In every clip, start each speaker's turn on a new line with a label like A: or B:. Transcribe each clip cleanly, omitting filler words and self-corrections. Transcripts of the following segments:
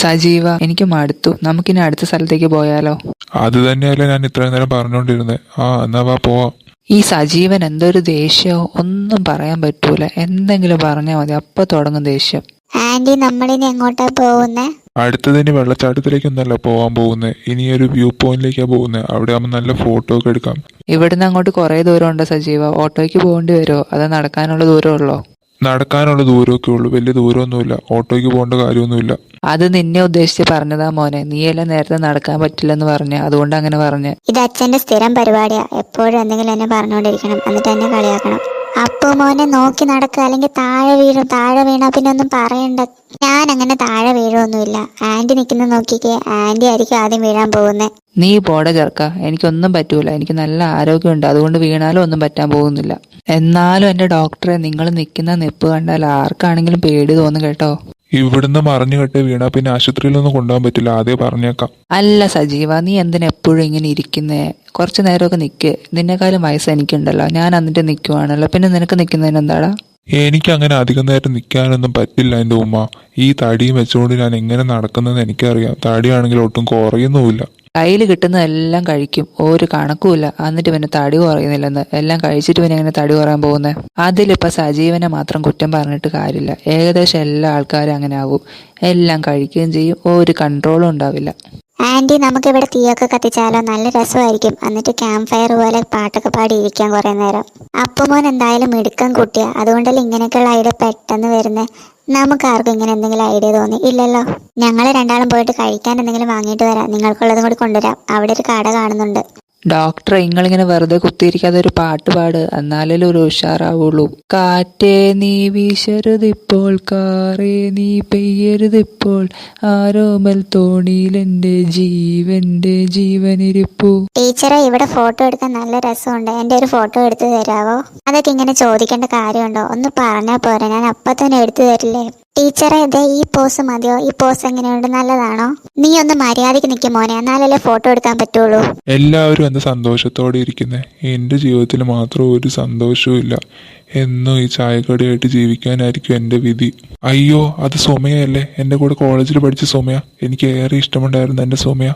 A: സജീവ, എനിക്ക് മടുത്തു. നമുക്കിനി അടുത്ത സ്ഥലത്തേക്ക് പോയാലോ?
B: അത് തന്നെയല്ലേ ഞാൻ ഇത്രയും നേരം പറഞ്ഞുകൊണ്ടിരുന്നത്. എന്നാ വാ പോവാം.
A: ഈ സജീവൻ എന്തൊരു ദേഷ്യമോ, ഒന്നും പറയാൻ പറ്റൂല. എന്തെങ്കിലും പറഞ്ഞാൽ മതി, അപ്പൊ തുടങ്ങും ദേഷ്യം.
C: ആന്റി, നമ്മളിനി എങ്ങോട്ടാ പോകുന്നേ?
B: അടുത്തതിന് വെള്ളച്ചാട്ടത്തിലേക്കൊന്നല്ല പോവാൻ പോകുന്നത്, ഇനി ഒരു വ്യൂ പോയിന്റിലേക്കാണ് പോകുന്നത്. അവിടെ ആകുമ്പോൾ നല്ല ഫോട്ടോ ഒക്കെ എടുക്കാം.
A: ഇവിടുന്ന് അങ്ങോട്ട് കുറേ ദൂരം ഉണ്ട് സജീവ. ഓട്ടോയ്ക്ക് പോകേണ്ടി വരുമോ, അതോ നടക്കാനുള്ള ദൂരമുള്ളോ?
B: നടക്കാനുള്ള ദൂരമൊക്കെ ഉള്ളൂ, വലിയ ദൂരമൊന്നുമില്ല. ഓട്ടോയ്ക്ക് പോകേണ്ട കാര്യമൊന്നുമില്ല.
A: അത് നിന്നെ ഉദ്ദേശിച്ച് പറഞ്ഞതാ മോനെ. നീയെല്ലാം നേരത്തെ നടക്കാൻ പറ്റില്ലെന്ന് പറഞ്ഞ, അതുകൊണ്ട് അങ്ങനെ പറഞ്ഞ.
C: ഇത് അച്ഛന്റെ സ്ഥിരം പരിപാടിയാ. എപ്പോഴും എന്തെങ്കിലും എന്നെ പറഞ്ഞുകൊണ്ടിരിക്കണം, എന്നിട്ട് എന്നെ കളിയാക്കണം. അപ്പു മോനെ നോക്കി നടക്കുക, അല്ലെങ്കിൽ താഴെ വീഴും. താഴെ വീണാ പിന്നെ ഒന്നും പറയണ്ട. ഞാൻ അങ്ങനെ താഴെ വീഴൊന്നുമില്ല. ആന്റി നിൽക്കുന്ന നോക്കിക്കേ, ആന്റി ആയിരിക്കും ആദ്യം വീഴാൻ പോകുന്നേ.
A: നീ പോടെ ചെറുക്ക, എനിക്കൊന്നും പറ്റൂല. എനിക്ക് നല്ല ആരോഗ്യമുണ്ട്, അതുകൊണ്ട് വീണാലും ഒന്നും പറ്റാൻ പോകുന്നില്ല. എന്നാലും എൻ്റെ ഡോക്ടറെ, നിങ്ങൾ നിൽക്കുന്ന നിപ്പ് കണ്ടാൽ ആർക്കാണെങ്കിലും പേടി തോന്നും കേട്ടോ.
B: ഇവിടുന്ന് മറിഞ്ഞു കെട്ടി വീണാ പിന്നെ ആശുപത്രിയിലൊന്നും കൊണ്ടുപോകാൻ പറ്റില്ല, ആദ്യം പറഞ്ഞേക്കാം.
A: അല്ല സജീവ, നീ എന്തിനാ എപ്പോഴും ഇങ്ങനെ ഇരിക്കുന്നേ? കുറച്ചു നേരമൊക്കെ നിൽക്ക്. നിന്നെക്കാളും വയസ്സ് എനിക്കുണ്ടല്ലോ, ഞാൻ എന്നിട്ട് നിൽക്കുവാണല്ലോ. പിന്നെ നിനക്ക് നിൽക്കുന്നതിന് എന്താടാ?
B: എനിക്ക് അങ്ങനെ അധികം നേരം നിൽക്കാനൊന്നും പറ്റില്ല എൻ്റെ ഉമ്മ. ഈ തടിയും വെച്ചുകൊണ്ട് ഞാൻ എങ്ങനെ നടക്കുന്നതെന്ന് എനിക്കറിയാം. തടിയാണെങ്കിൽ ഒട്ടും കുറയുന്നുമില്ല.
A: കയ്യിൽ കിട്ടുന്നതെല്ലാം കഴിക്കും, ഒരു കണക്കുമില്ല. എന്നിട്ട് പിന്നെ തടി കുറയുന്നില്ലെന്ന്. എല്ലാം കഴിച്ചിട്ട് പിന്നെ എങ്ങനെ തടി കുറയാൻ പോകുന്നത്? അതിലിപ്പോൾ സജീവനെ മാത്രം കുറ്റം പറഞ്ഞിട്ട് കാര്യമില്ല. ഏകദേശം എല്ലാ ആൾക്കാരും അങ്ങനെ ആവും. എല്ലാം കഴിക്കുകയും ചെയ്യും, ഒരു കൺട്രോളും ഉണ്ടാവില്ല.
C: ആന്റി, നമുക്കിവിടെ തീയൊക്കെ കത്തിച്ചാലോ? നല്ല രസമായിരിക്കും. എന്നിട്ട് ക്യാമ്പ് ഫയർ പോലെ പാട്ടൊക്കെ പാടി ഇരിക്കാൻ കുറെ നേരം. അപ്പുമോൻ എന്തായാലും മിടുക്കം കുട്ടിയാ, അതുകൊണ്ടല്ലേ ഇങ്ങനെയൊക്കെയുള്ള ഐഡിയ പെട്ടെന്ന് വരുന്നത്. നമുക്കാർക്കും ഇങ്ങനെ എന്തെങ്കിലും ഐഡിയ തോന്നി ഇല്ലല്ലോ. ഞങ്ങൾ രണ്ടാളും പോയിട്ട് കഴിക്കാൻ എന്തെങ്കിലും വാങ്ങിയിട്ട് വരാം. നിങ്ങൾക്കുള്ളതും കൂടി കൊണ്ടുവരാം. അവിടെ ഒരു കട കാണുന്നുണ്ട്.
A: ഡോക്ടറെ, നിങ്ങളിങ്ങനെ വെറുതെ കുത്തിയിരിക്കാതെ ഒരു പാട്ട് പാട്, എന്നാലേ ഒരു ഉഷാറാവുള്ളൂ. കാറ്റേ നീ വീശരുതിപ്പോൾ, കാറേ നീ പെയ്യരുതിപ്പോൾ, ആരോമൽ തോണിയിലെന്റെ ജീവനിരിപ്പു.
C: ടീച്ചറെ, ഇവിടെ ഫോട്ടോ എടുക്കാൻ നല്ല രസമുണ്ട്. എൻ്റെ ഒരു ഫോട്ടോ എടുത്തു തരാവോ? അതൊക്കെ ഇങ്ങനെ ചോദിക്കേണ്ട കാര്യമുണ്ടോ? ഒന്ന് പറഞ്ഞാൽ പോരാ, ഞാൻ അപ്പം തന്നെ എടുത്തു തരില്ലേ? ടീച്ചറെ, ഇതേ ഈ പോസ് മതിയോ? ഈ പോസ് എങ്ങനെയുണ്ട്, നല്ലതാണോ? നീ ഒന്ന് മര്യാദയ്ക്ക് നിൽക്കും മോനെ, എന്നാലല്ലേ ഫോട്ടോ എടുക്കാൻ പറ്റുള്ളൂ.
B: എല്ലാവരും എന്താ സന്തോഷത്തോടെ ഇരിക്കുന്നത്? എൻ്റെ ജീവിതത്തിൽ മാത്രം ഒരു സന്തോഷവും ഇല്ല. എന്നും ഈ ചായക്കടയായിട്ട് ജീവിക്കാനായിരിക്കും എൻ്റെ വിധി. അയ്യോ, അത് സുമയല്ലേ, എൻ്റെ കൂടെ കോളേജിൽ പഠിച്ച സുമയ. എനിക്ക് ഏറെ ഇഷ്ടമുണ്ടായിരുന്നു എൻ്റെ സുമയ.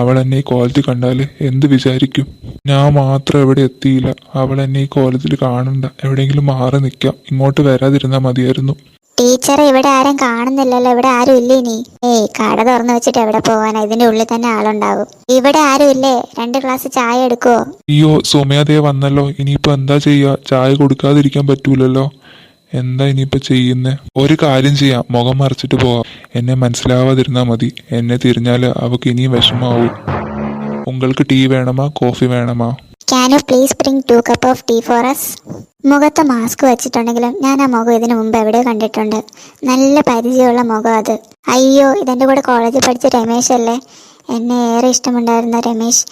B: അവൾ എന്നെ ഈ കോളേജിൽ കണ്ടാൽ എന്ത് വിചാരിക്കും? ഞാൻ മാത്രം എവിടെ എത്തിയില്ല. അവൾ എന്നെ ഈ കോളേജിൽ കാണണ്ട, എവിടെയെങ്കിലും മാറി നിൽക്കാം. ഇങ്ങോട്ട് വരാതിരുന്നാൽ മതിയായിരുന്നു.
C: ടീച്ചറെ, ഇവിടെ ആരും കാണുന്നില്ലല്ലോ. ഇവിടെ ആരും ഇല്ലേ നീ? കട തുറന്നു വെച്ചിട്ട് എവിടെ പോവാനാ? ഇതിന്റെ ഉള്ളിൽ തന്നെ ആളുണ്ടാവും. ഇവിടെ ആരും ഇല്ലേ? 2 ഗ്ലാസ് ചായ എടുക്കുവോ?
B: അയ്യോ, സുമയതേ വന്നല്ലോ. ഇനിയിപ്പോ എന്താ ചെയ്യാ? ചായ കൊടുക്കാതിരിക്കാൻ പറ്റൂലല്ലോ. എന്താ ഇനിയിപ്പോ ചെയ്യുന്നേ? ഒരു കാര്യം ചെയ്യാം, മുഖം മറച്ചിട്ട് പോവാം. എന്നെ മനസ്സിലാവാതിരുന്നാ മതി. എന്നെ തിരിഞ്ഞാല് അവക്ക് ഇനിയും വിഷമാവും. ഉങ്ങൾക്ക് ടീ വേണമാ, കോഫി വേണമാ?
C: Can you please bring 2 cup of tea for us? മുഖത്ത് മാസ്ക് വെച്ചിട്ടുണ്ടെങ്കിലും ഞാൻ ആ മുഖം ഇതിനു മുമ്പ് എവിടെയോ കണ്ടിട്ടുണ്ട്. നല്ല പരിചയമുള്ള മുഖം അത്. അയ്യോ, ഇതെൻ്റെ കൂടെ കോളേജിൽ പഠിച്ച രമേശ് അല്ലേ? എന്നെ ഏറെ ഇഷ്ടമുണ്ടായിരുന്ന രമേശ്.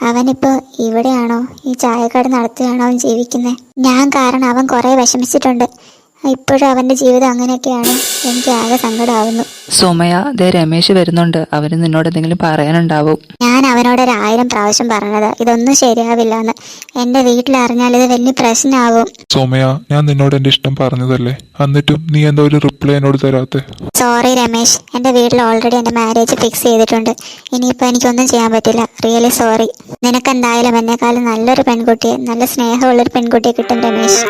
C: അവനിപ്പോൾ ഇവിടെയാണോ? ഈ ചായക്കട നടത്തുകയാണോ അവൻ ജീവിക്കുന്നത്? ഞാൻ കാരണം അവൻ കുറേ വിഷമിച്ചിട്ടുണ്ട്. ഇപ്പോഴും അവൻ്റെ ജീവിതം അങ്ങനെയൊക്കെയാണ്. എനിക്ക് ആകെ സങ്കടമാവുന്നു.
A: സുമയ, ദേ രമേശ് വരുന്നുണ്ട്. അവന് നിന്നോട് എന്തെങ്കിലും പറയാനുണ്ടാവും.
C: ഞാൻ അവനോട് 1000 പ്രാവശ്യം പറഞ്ഞത് ഇതൊന്നും ശരിയാവില്ല എന്ന്. എൻ്റെ വീട്ടിലറിഞ്ഞാൽ ഇത് വലിയ പ്രശ്നമാവും.
B: സുമയ, ഞാൻ നിന്നോട് എൻ്റെ ഇഷ്ടം പറഞ്ഞതല്ലേ, എന്നിട്ടും നീ എന്താ ഒരു റിപ്ലൈ എന്നോട് തരാത്തെ?
C: സോറി രമേശ്, എൻ്റെ വീട്ടിൽ ഓൾറെഡി എൻ്റെ മാരേജ് ഫിക്സ് ചെയ്തിട്ടുണ്ട്. ഇനിയിപ്പോൾ എനിക്കൊന്നും ചെയ്യാൻ പറ്റില്ല. Really sorry. നിനക്കെന്തായാലും എന്നെക്കാളും നല്ലൊരു പെൺകുട്ടിയെ, നല്ല സ്നേഹമുള്ളൊരു പെൺകുട്ടിയെ കിട്ടും രമേശ്.